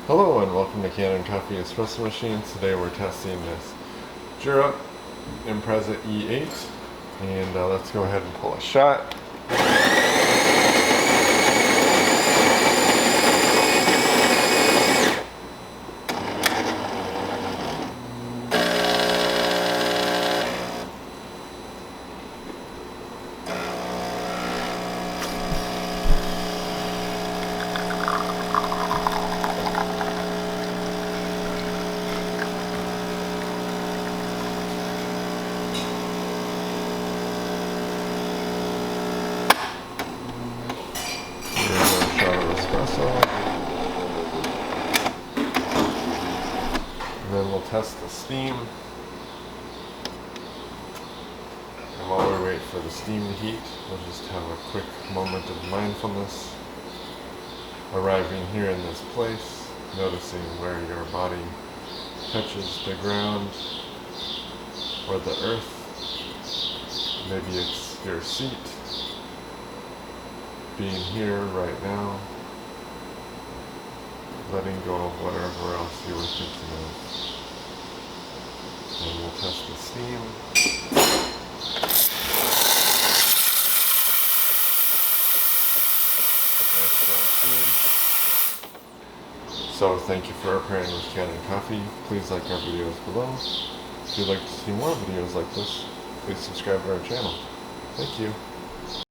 Hello and welcome to Kanen Coffee Espresso Machine. Today we're testing this Jura Impreza E8 and let's go ahead and pull a shot. Espresso. And then we'll test the steam. And while we wait for the steam to heat, we'll just have a quick moment of mindfulness. Arriving here in this place, noticing where your body touches the ground or the earth. Maybe it's your seat. Being here right now, letting go of whatever else you were thinking of. And we'll test the steam. Nice strong steam. So thank you for pairing with Kanen Coffee. Please like our videos below. If you'd like to see more videos like this, please subscribe to our channel. Thank you.